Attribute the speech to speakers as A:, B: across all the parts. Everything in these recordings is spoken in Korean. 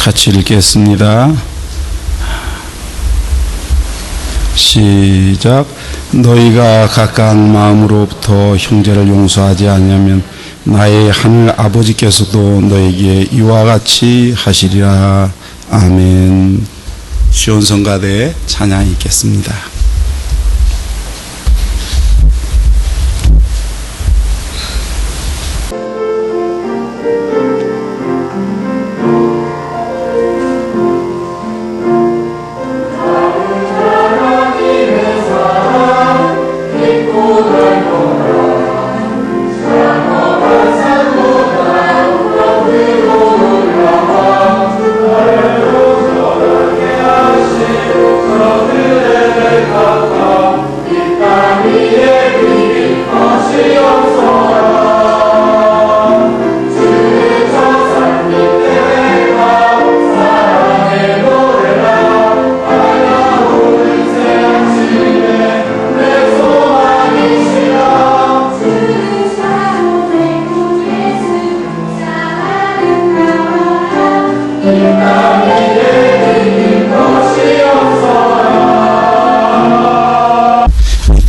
A: 같이 읽겠습니다. 시작. 너희가 각각 마음으로부터 형제를 용서하지 않으면 나의 하늘 아버지께서도 너에게 이와 같이 하시리라. 아멘. 시온성가대의 찬양이 있겠습니다.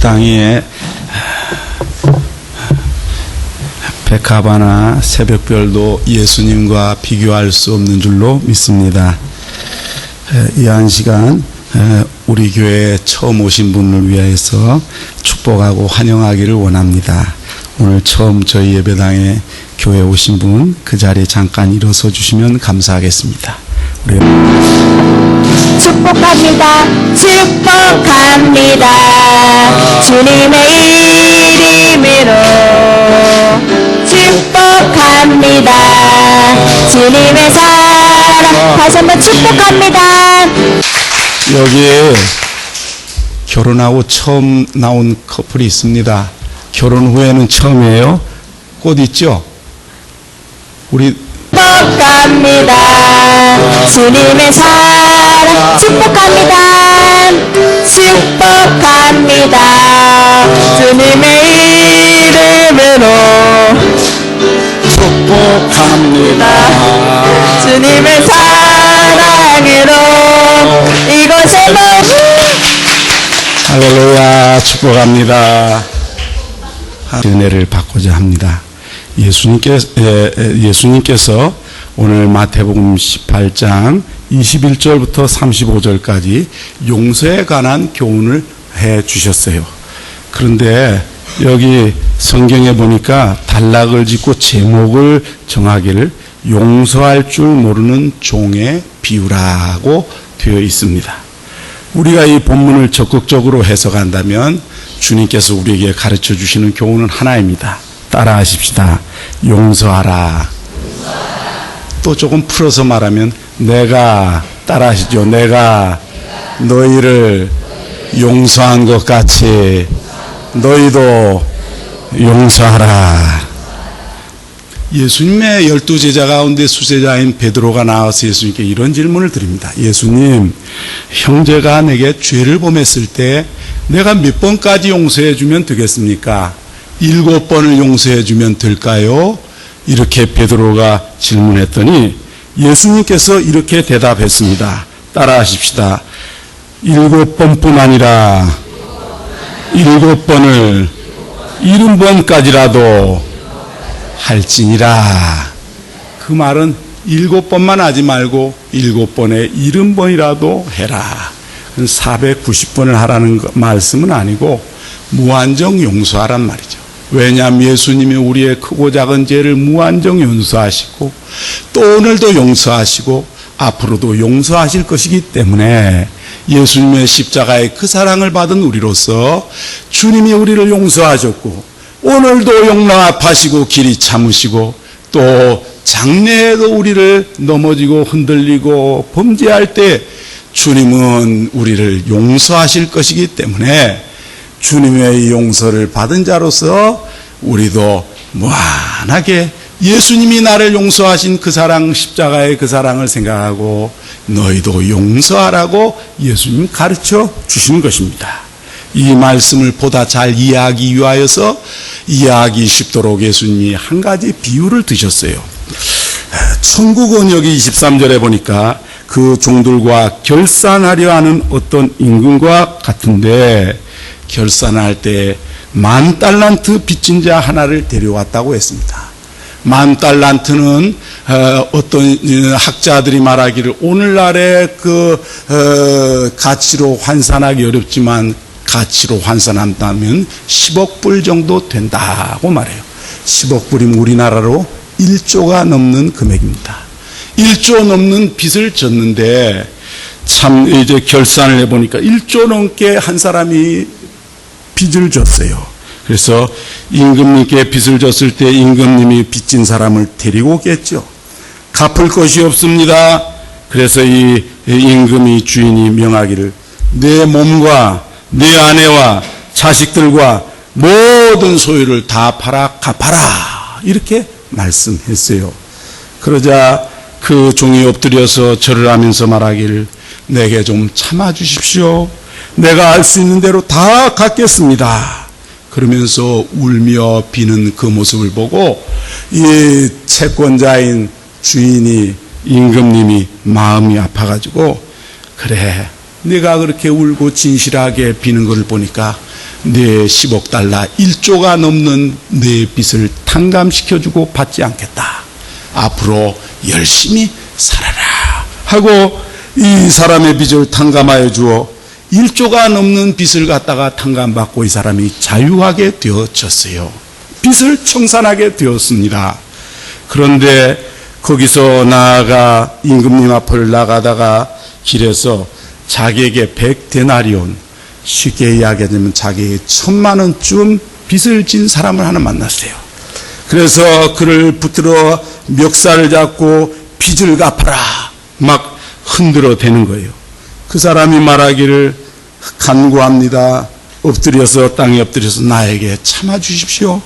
A: 땅에 백합화나 새벽별도 예수님과 비교할 수 없는 줄로 믿습니다. 이 한 시간 우리 교회에 처음 오신 분을 위해서 축복하고 환영하기를 원합니다. 오늘 처음 저희 예배당에 교회에 오신 분 그 자리에 잠깐 일어서 주시면 감사하겠습니다. 우리
B: 축복합니다. 축복합니다. 주님의 이름으로 축복합니다. 주님의 사랑 다시 한번 축복합니다.
A: 여기에 결혼하고 처음 나온 커플이 있습니다. 결혼 후에는 처음이에요. 꽃 있죠? 우리
B: 축복합니다. 주님의 사랑 축복합니다. 축복합니다. 주님의 이름으로
A: 축복합니다.
B: 주님의 사랑으로 이곳에
A: 할렐루야. 축복합니다. 은혜를 받고자 합니다. 예수님께서 오늘 마태복음 18장 21절부터 35절까지 용서에 관한 교훈을 해 주셨어요. 그런데 여기 성경에 보니까 단락을 짓고 제목을 정하기를 용서할 줄 모르는 종의 비유라고 되어 있습니다. 우리가 이 본문을 적극적으로 해석한다면 주님께서 우리에게 가르쳐 주시는 교훈은 하나입니다. 따라하십시다. 용서하라. 또 조금 풀어서 말하면 내가, 따라하시죠. 내가 너희를 용서한 것 같이 너희도 용서하라. 예수님의 12제자 가운데 수제자인 베드로가 나와서 예수님께 이런 질문을 드립니다. 예수님, 형제가 내게 죄를 범했을 때 내가 몇 번까지 용서해 주면 되겠습니까? 7번을 용서해 주면 될까요? 이렇게 베드로가 질문했더니 예수님께서 이렇게 대답했습니다. 따라하십시다. 7번뿐 아니라 7번을 70번까지라도 할지니라. 그 말은 7번만 하지 말고 7번에 70번이라도 해라. 490번을 하라는 말씀은 아니고 무한정 용서하란 말이죠. 왜냐하면 예수님이 우리의 크고 작은 죄를 무한정 용서하시고 또 오늘도 용서하시고 앞으로도 용서하실 것이기 때문에 예수님의 십자가의 그 사랑을 받은 우리로서 주님이 우리를 용서하셨고 오늘도 용납하시고 길이 참으시고 또 장래에도 우리를 넘어지고 흔들리고 범죄할 때 주님은 우리를 용서하실 것이기 때문에 주님의 용서를 받은 자로서 우리도 무한하게 예수님이 나를 용서하신 그 사랑, 십자가의 그 사랑을 생각하고 너희도 용서하라고 예수님 가르쳐 주시는 것입니다. 이 말씀을 보다 잘 이해하기 위하여서 이해하기 쉽도록 예수님이 한 가지 비유를 드셨어요. 천국 언역이 23절에 보니까 그 종들과 결산하려 하는 어떤 임금과 같은데, 결산할 때 10,000달란트 빚진 자 하나를 데려왔다고 했습니다. 10,000달란트는 어떤 학자들이 말하기를 오늘날의 가치로 환산하기 어렵지만 가치로 환산한다면 10억 불 정도 된다고 말해요. 10억 불이면 우리나라로 1조가 넘는 금액입니다. 1조 넘는 빚을 졌는데, 참 이제 결산을 해보니까 1조 넘게 한 사람이 빚을 졌어요. 그래서 임금님께 빚을 졌을 때 임금님이 빚진 사람을 데리고 오겠죠. 갚을 것이 없습니다. 그래서 이 임금이 주인이 명하기를 내 몸과 내 아내와 자식들과 모든 소유를 다 팔아 갚아라, 이렇게 말씀했어요. 그러자 그 종이 엎드려서 절을 하면서 말하기를 내게 좀 참아주십시오. 내가 할 수 있는 대로 다 갚겠습니다. 그러면서 울며 비는 그 모습을 보고 이 채권자인 주인이, 임금님이 마음이 아파가지고, 그래, 네가 그렇게 울고 진실하게 비는 것을 보니까 네 10억 달러 1조가 넘는 네 빚을 탕감시켜주고 받지 않겠다. 앞으로 열심히 살아라 하고 이 사람의 빚을 탕감하여 주어 1조가 넘는 빚을 갖다가 탕감받고 이 사람이 자유하게 되어졌어요. 빚을 청산하게 되었습니다. 그런데 거기서 나아가 임금님 앞을 나가다가 길에서 자기에게 100데나리온, 쉽게 이야기하자면 자기에게 1,000,000원쯤 빚을 진 사람을 하나 만났어요. 그래서 그를 붙들어 멱살을 잡고 빚을 갚아라 막 흔들어 대는 거예요. 그 사람이 말하기를 간구합니다. 엎드려서 땅에 엎드려서 나에게 참아주십시오.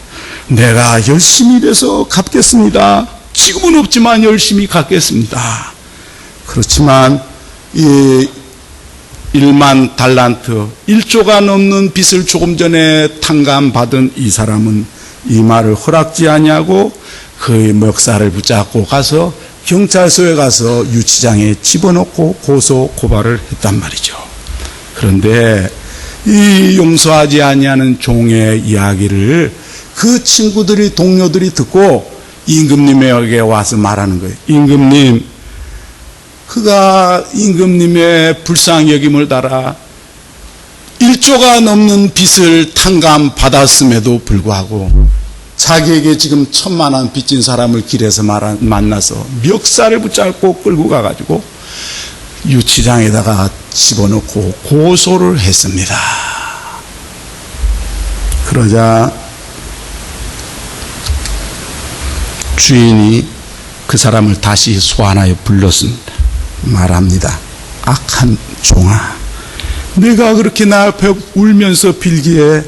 A: 내가 열심히 일해서 갚겠습니다. 지금은 없지만 열심히 갚겠습니다. 그렇지만 이 10,000달란트 1조가 넘는 빚을 조금 전에 탕감받은 이 사람은 이 말을 허락지 아니하고 그의 멱살을 붙잡고 가서 경찰서에 가서 유치장에 집어넣고 고소 고발을 했단 말이죠. 그런데 이 용서하지 아니하는 종의 이야기를 그 친구들이, 동료들이 듣고 임금님에게 와서 말하는 거예요. 임금님, 그가 임금님의 불쌍히 여김을 따라 1조가 넘는 빚을 탕감받았음에도 불구하고 자기에게 지금 1,000,000원 빚진 사람을 길에서 만나서 멱살을 붙잡고 끌고 가가지고 유치장에다가 집어넣고 고소를 했습니다. 그러자 주인이 그 사람을 다시 소환하여 불렀습니다. 말합니다. 악한 종아, 내가 그렇게 나 앞에 울면서 빌기에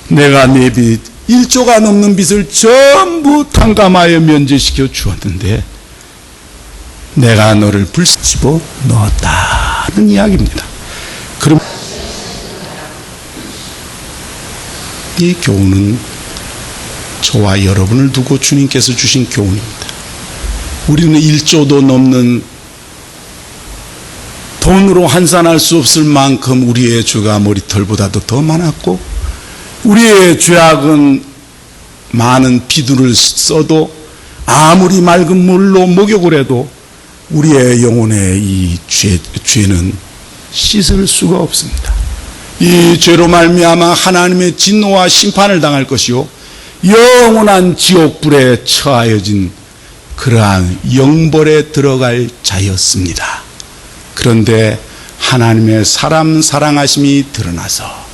A: 내가 네 빚 1조가 넘는 빚을 전부 탕감하여 면제시켜 주었는데 내가 너를 불집어 넣었다는 이야기입니다. 그럼 이 교훈은 저와 여러분을 두고 주님께서 주신 교훈입니다. 우리는 1조도 넘는 돈으로 환산할 수 없을 만큼 우리의 죄가 머리털보다도 더 많았고, 우리의 죄악은 많은 비둘을 써도 아무리 맑은 물로 목욕을 해도 우리의 영혼의 이 죄는 씻을 수가 없습니다. 이 죄로 말미암아 하나님의 진노와 심판을 당할 것이요 영원한 지옥불에 처하여진 그러한 영벌에 들어갈 자였습니다. 그런데 하나님의 사람 사랑하심이 드러나서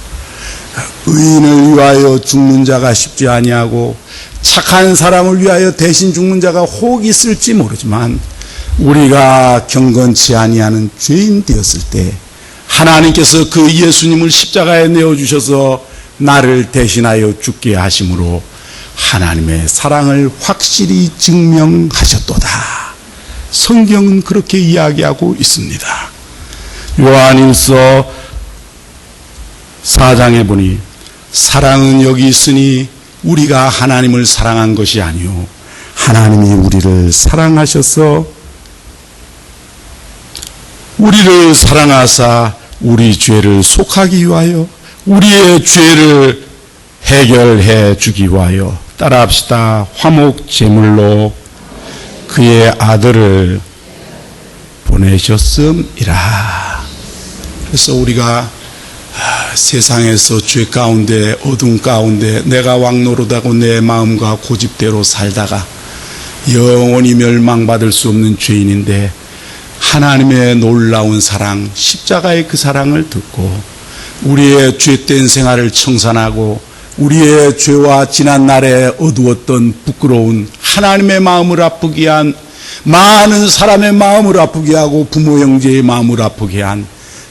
A: 의인을 위하여 죽는 자가 쉽지 아니하고 착한 사람을 위하여 대신 죽는 자가 혹 있을지 모르지만 우리가 경건치 아니하는 죄인 되었을 때 하나님께서 그 예수님을 십자가에 내어주셔서 나를 대신하여 죽게 하심으로 하나님의 사랑을 확실히 증명하셨도다. 성경은 그렇게 이야기하고 있습니다. 요한일서 4장에 보니 사랑은 여기 있으니 우리가 하나님을 사랑한 것이 아니요 하나님이 우리를 사랑하셔서 우리를 사랑하사 우리 죄를 속하기 위하여 우리의 죄를 해결해 주기 위하여 따라합시다. 화목 제물로 그의 아들을 보내셨음이라. 그래서 우리가 세상에서 죄 가운데 어둠 가운데 내가 왕노릇하고 내 마음과 고집대로 살다가 영원히 멸망받을 수 없는 죄인인데 하나님의 놀라운 사랑, 십자가의 그 사랑을 듣고 우리의 죄된 생활을 청산하고 우리의 죄와 지난날에 어두웠던 부끄러운 하나님의 마음을 아프게 한 많은 사람의 마음을 아프게 하고 부모 형제의 마음을 아프게 한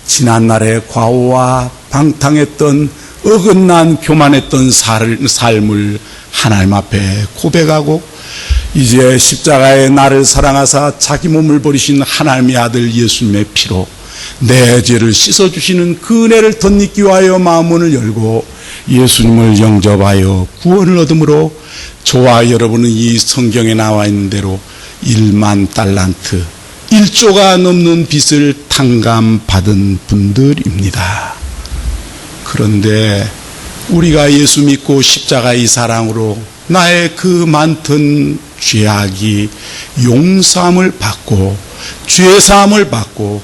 A: 지난날의 과오와 방탕했던 어긋난 교만했던 삶을 하나님 앞에 고백하고 이제 십자가에 나를 사랑하사 자기 몸을 버리신 하나님의 아들 예수님의 피로 내 죄를 씻어주시는 그 은혜를 덧입기 위하여 마음문을 열고 예수님을 영접하여 구원을 얻음으로 저와 여러분은 이 성경에 나와 있는 대로 1만 달란트 1조가 넘는 빚을 탕감받은 분들입니다. 그런데 우리가 예수 믿고 십자가의 사랑으로 나의 그 많던 죄악이 용서함을 받고 죄사함을 받고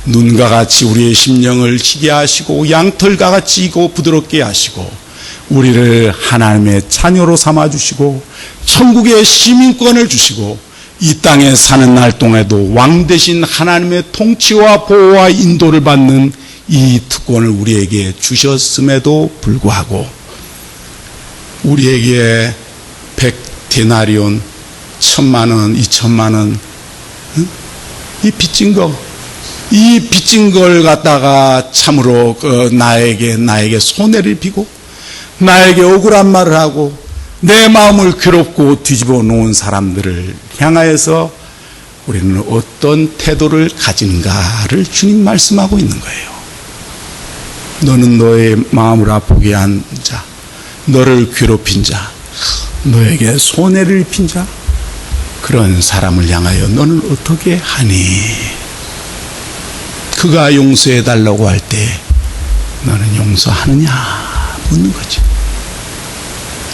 A: 눈과 같이 우리의 심령을 희게 하시고 양털과 같이 이고 부드럽게 하시고 우리를 하나님의 자녀로 삼아주시고 천국의 시민권을 주시고 이 땅에 사는 날 동안에도 왕 대신 하나님의 통치와 보호와 인도를 받는 이 특권을 우리에게 주셨음에도 불구하고 우리에게 100데나리온 1000만원 2000만원 이 빚진 이 빚진 걸 갖다가 참으로 나에게 손해를 비고 나에게 억울한 말을 하고 내 마음을 괴롭고 뒤집어 놓은 사람들을 향하여서 우리는 어떤 태도를 가지는가를 주님 말씀하고 있는 거예요. 너는 너의 마음을 아프게 한 자, 너를 괴롭힌 자, 너에게 손해를 입힌 자, 그런 사람을 향하여 너는 어떻게 하니? 그가 용서해 달라고 할 때 너는 용서하느냐 묻는 거죠.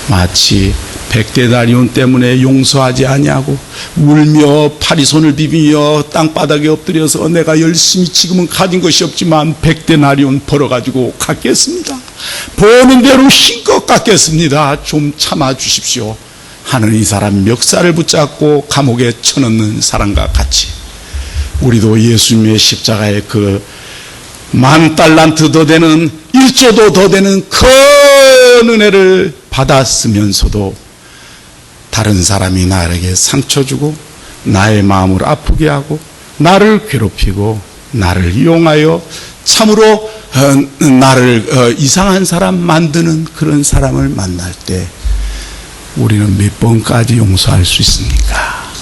A: 마치 100데나리온 때문에 용서하지 아니하고 울며 파리 손을 비비며 땅바닥에 엎드려서 내가 열심히 지금은 가진 것이 없지만 100데나리온 벌어가지고 갚겠습니다. 버는 대로 힘껏 갚겠습니다. 좀 참아주십시오 하는 이 사람 멱살을 붙잡고 감옥에 쳐넣는 사람과 같이 우리도 예수님의 십자가의 그 10,000달란트 더 되는 1조도 더 되는 큰 은혜를 받았으면서도 다른 사람이 나에게 상처 주고 나의 마음을 아프게 하고 나를 괴롭히고 나를 이용하여 참으로 나를 이상한 사람 만드는 그런 사람을 만날 때 우리는 몇 번까지 용서할 수 있습니까?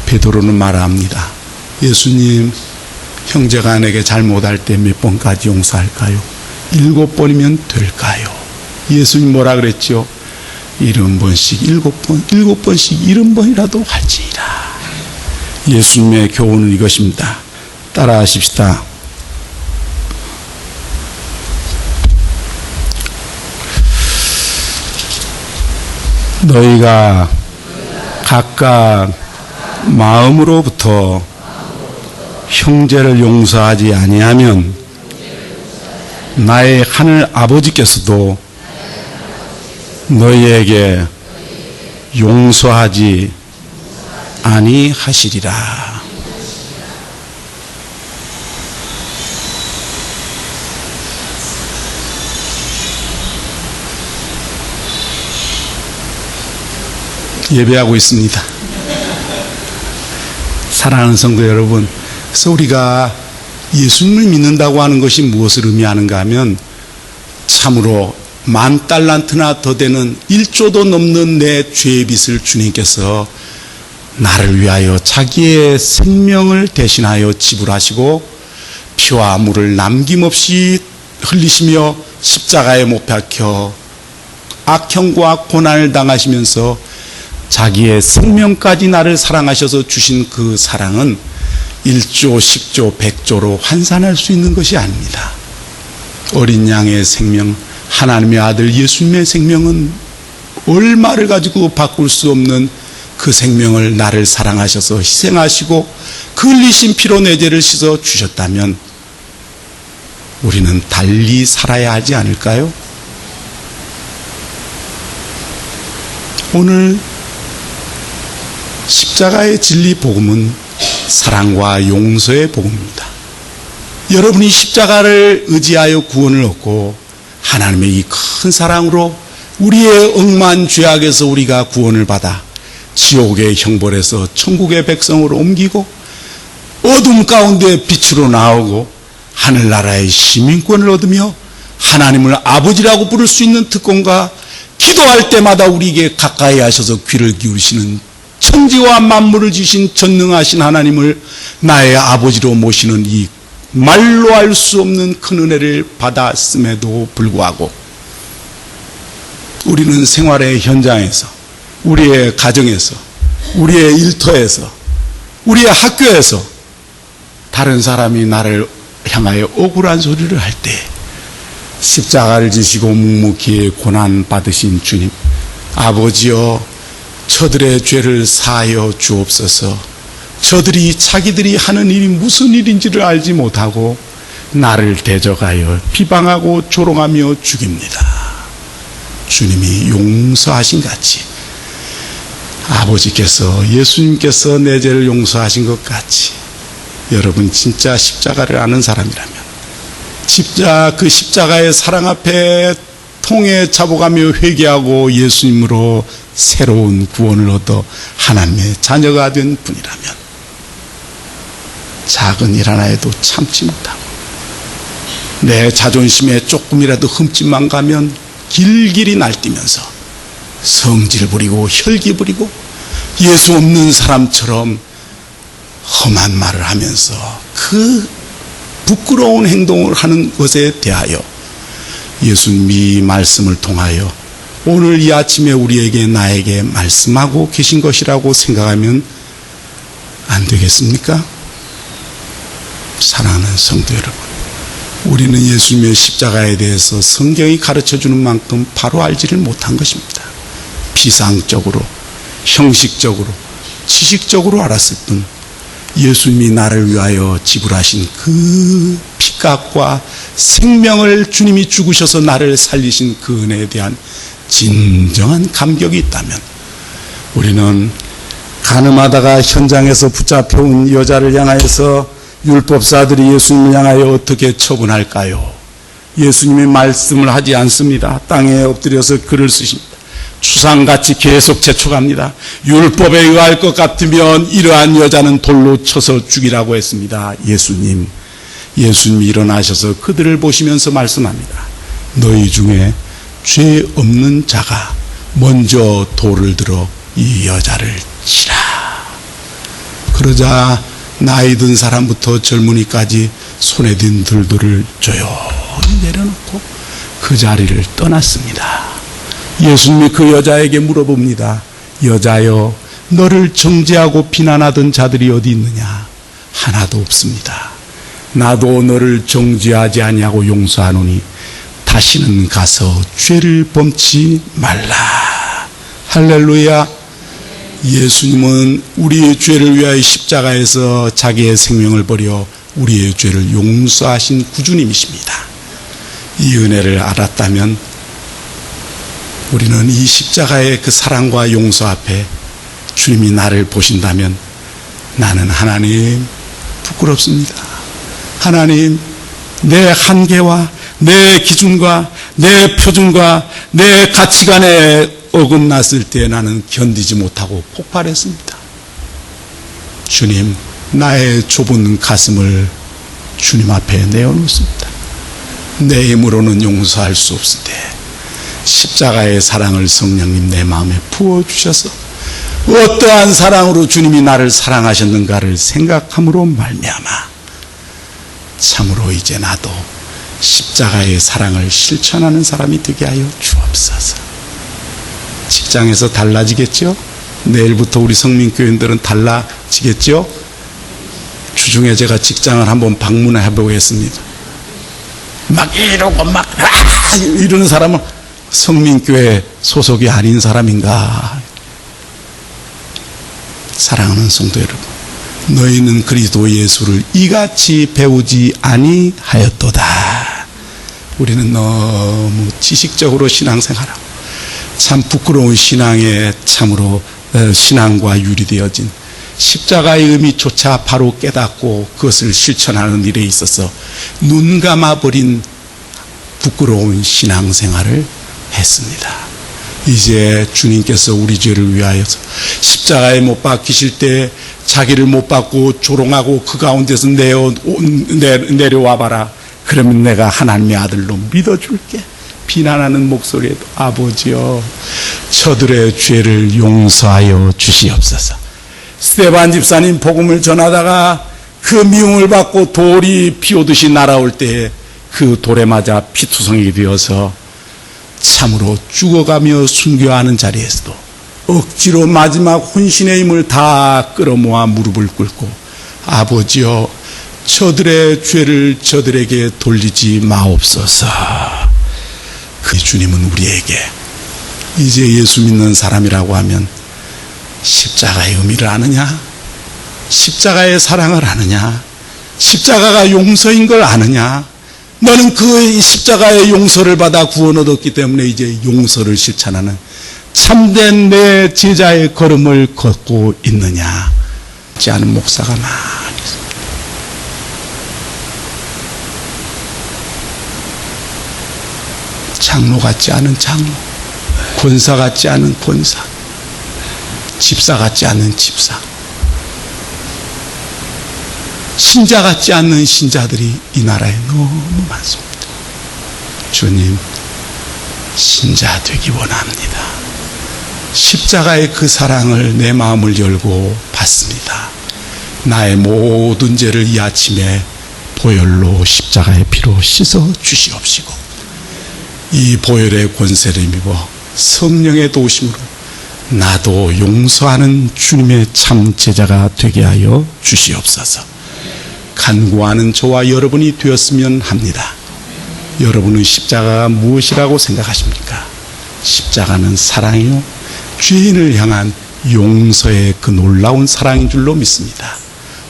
A: 베드로는 말합니다. 예수님, 형제가 내게 잘못할 때 몇 번까지 용서할까요? 7번이면 될까요? 예수님 뭐라 그랬죠? 70번씩 7번, 7번씩 70번이라도 할지니라. 예수님의 교훈은 이것입니다. 따라 하십시다. 너희가 각각 마음으로부터 형제를 용서하지 아니하면 나의 하늘 아버지께서도 너희에게 용서하지 아니하시리라. 예배하고 있습니다. 사랑하는 성도 여러분, 그래서 우리가 예수님을 믿는다고 하는 것이 무엇을 의미하는가 하면 참으로 10,000달란트나 더 되는 1조도 넘는 내 죄의 빚을 주님께서 나를 위하여 자기의 생명을 대신하여 지불하시고 피와 물을 남김없이 흘리시며 십자가에 못 박혀 악형과 고난을 당하시면서 자기의 생명까지 나를 사랑하셔서 주신 그 사랑은 1조, 10조, 100조로 환산할 수 있는 것이 아닙니다. 어린 양의 생명, 하나님의 아들 예수님의 생명은 얼마를 가지고 바꿀 수 없는 그 생명을 나를 사랑하셔서 희생하시고 그 흘리신 피로 내 죄를 씻어 주셨다면 우리는 달리 살아야 하지 않을까요? 오늘 십자가의 진리 복음은 사랑과 용서의 복음입니다. 여러분이 십자가를 의지하여 구원을 얻고 하나님의 이 큰 사랑으로 우리의 억만 죄악에서 우리가 구원을 받아 지옥의 형벌에서 천국의 백성으로 옮기고 어둠 가운데 빛으로 나오고 하늘나라의 시민권을 얻으며 하나님을 아버지라고 부를 수 있는 특권과 기도할 때마다 우리에게 가까이 하셔서 귀를 기울이시는 천지와 만물을 지신 전능하신 하나님을 나의 아버지로 모시는 이 말로 할 수 없는 큰 은혜를 받았음에도 불구하고 우리는 생활의 현장에서, 우리의 가정에서, 우리의 일터에서, 우리의 학교에서 다른 사람이 나를 향하여 억울한 소리를 할 때 십자가를 지시고 묵묵히 고난 받으신 주님, 아버지여 저들의 죄를 사하여 주옵소서. 저들이 자기들이 하는 일이 무슨 일인지를 알지 못하고 나를 대적하여 비방하고 조롱하며 죽입니다. 주님이 용서하신 같이 아버지께서, 예수님께서 내 죄를 용서하신 것 같이 여러분 진짜 십자가를 아는 사람이라면 그 십자가의 사랑 앞에 통에 잡아가며 회개하고 예수님으로 새로운 구원을 얻어 하나님의 자녀가 된 분이라면 작은 일 하나에도 참지 못하고 내 자존심에 조금이라도 흠집만 가면 길길이 날뛰면서 성질 부리고 혈기 부리고 예수 없는 사람처럼 험한 말을 하면서 그 부끄러운 행동을 하는 것에 대하여 예수님이 말씀을 통하여 오늘 이 아침에 우리에게 나에게 말씀하고 계신 것이라고 생각하면 안 되겠습니까? 사랑하는 성도 여러분, 우리는 예수님의 십자가에 대해서 성경이 가르쳐주는 만큼 바로 알지를 못한 것입니다. 비상적으로, 형식적으로, 지식적으로 알았을 뿐 예수님이 나를 위하여 지불하신 그 피값과 생명을 주님이 죽으셔서 나를 살리신 그 은혜에 대한 진정한 감격이 있다면 우리는 가늠하다가 현장에서 붙잡혀온 여자를 향하여서 율법사들이 예수님을 향하여 어떻게 처분할까요? 예수님이 말씀을 하지 않습니다. 땅에 엎드려서 글을 쓰십니다. 추상같이 계속 재촉합니다. 율법에 의할 것 같으면 이러한 여자는 돌로 쳐서 죽이라고 했습니다. 예수님이 일어나셔서 그들을 보시면서 말씀합니다. 너희 중에 죄 없는 자가 먼저 돌을 들어 이 여자를 치라. 그러자 나이 든 사람부터 젊은이까지 손에 든 들도를 조용히 내려놓고 그 자리를 떠났습니다. 예수님이 그 여자에게 물어봅니다. 여자여, 너를 정죄하고 비난하던 자들이 어디 있느냐? 하나도 없습니다. 나도 너를 정죄하지 아니하고 용서하노니 다시는 가서 죄를 범치 말라. 할렐루야. 예수님은 우리의 죄를 위하여 십자가에서 자기의 생명을 버려 우리의 죄를 용서하신 구주님이십니다. 이 은혜를 알았다면 우리는 이 십자가의 그 사랑과 용서 앞에 주님이 나를 보신다면 나는 하나님 부끄럽습니다. 하나님, 내 한계와 내 기준과 내 표준과 내 가치관에 어긋났을 때 나는 견디지 못하고 폭발했습니다. 주님, 나의 좁은 가슴을 주님 앞에 내어놓습니다. 내 힘으로는 용서할 수 없을 때 십자가의 사랑을 성령님 내 마음에 부어주셔서 어떠한 사랑으로 주님이 나를 사랑하셨는가를 생각함으로 말미암아 참으로 이제 나도 십자가의 사랑을 실천하는 사람이 되게 하여 주옵소서. 직장에서 달라지겠죠? 내일부터 우리 성민교인들은 달라지겠죠? 주중에 제가 직장을 한번 방문해 보겠습니다. 막 이러고 막 이러는 사람은 성민교회 소속이 아닌 사람인가? 사랑하는 성도 여러분, 너희는 그리스도 예수를 이같이 배우지 아니하였도다. 우리는 너무 지식적으로 신앙생활하고 참 부끄러운 신앙에 참으로 신앙과 유리되어진 십자가의 의미조차 바로 깨닫고 그것을 실천하는 일에 있어서 눈 감아버린 부끄러운 신앙생활을 했습니다. 이제 주님께서 우리 죄를 위하여서 십자가에 못 박히실 때 자기를 못 박고 조롱하고 그 가운데서 내려와 봐라. 그러면 내가 하나님의 아들로 믿어줄게. 비난하는 목소리에도 아버지여 저들의 죄를 용서하여 주시옵소서. 스데반 집사님 복음을 전하다가 그 미움을 받고 돌이 비오듯이 날아올 때 그 돌에 맞아 피투성이 되어서 참으로 죽어가며 순교하는 자리에서도 억지로 마지막 혼신의 힘을 다 끌어모아 무릎을 꿇고 아버지여 저들의 죄를 저들에게 돌리지 마옵소서. 그 주님은 우리에게 이제 예수 믿는 사람이라고 하면 십자가의 의미를 아느냐? 십자가의 사랑을 아느냐? 십자가가 용서인 걸 아느냐? 너는 그 십자가의 용서를 받아 구원 얻었기 때문에 이제 용서를 실천하는 참된 내 제자의 걸음을 걷고 있느냐? 그렇지 않은 목사가 많이 있습니다. 장로 같지 않은 장로, 권사 같지 않은 권사, 집사 같지 않은 집사, 신자 같지 않는 신자들이 이 나라에 너무 많습니다. 주님, 신자 되기 원합니다. 십자가의 그 사랑을 내 마음을 열고 받습니다. 나의 모든 죄를 이 아침에 보혈로 십자가의 피로 씻어 주시옵시고 이 보혈의 권세를 입어 성령의 도우심으로 나도 용서하는 주님의 참 제자가 되게 하여 주시옵소서. 간구하는 저와 여러분이 되었으면 합니다. 여러분은 십자가가 무엇이라고 생각하십니까? 십자가는 사랑이요 죄인을 향한 용서의 그 놀라운 사랑인 줄로 믿습니다.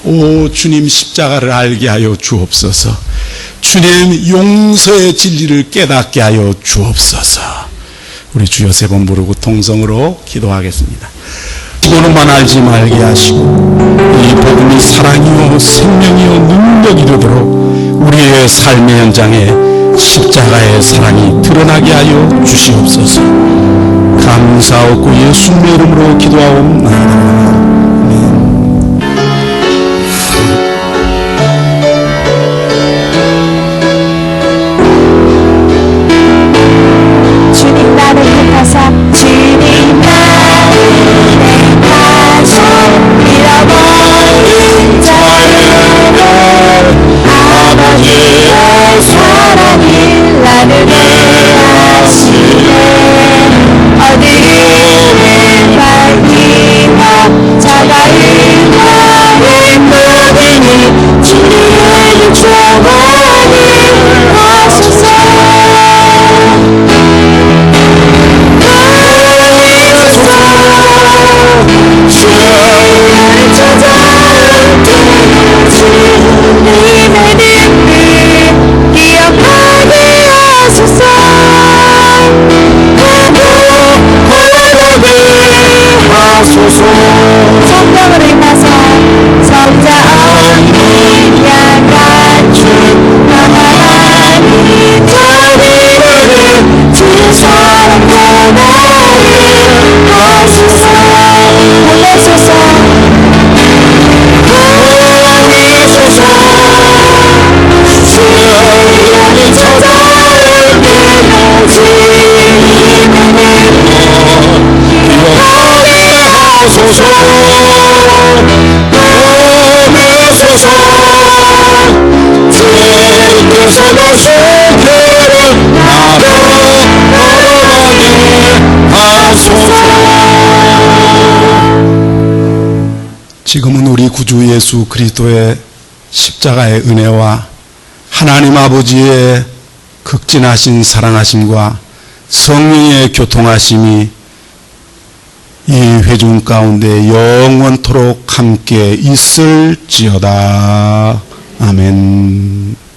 A: 오 주님, 십자가를 알게 하여 주옵소서. 주님, 용서의 진리를 깨닫게 하여 주옵소서. 우리 주여 세 번 부르고 통성으로 기도하겠습니다. 기도로만 알지 말게 하시고 이 복음이 사랑이요 생명이요 능력이 되도록 우리의 삶의 현장에 십자가의 사랑이 드러나게 하여 주시옵소서. 감사하고 예수님의 이름으로 기도하옵나이다.
B: 주님 나를 택하사 주님 나를 택하사 잃어버린 자를 아버지의 사랑이 나를 대하시네 어디를 밝히며
A: 구주 예수 그리스도의 십자가의 은혜와 하나님 아버지의 극진하신 사랑하심과 성령의 교통하심이 이 회중 가운데 영원토록 함께 있을지어다. 아멘.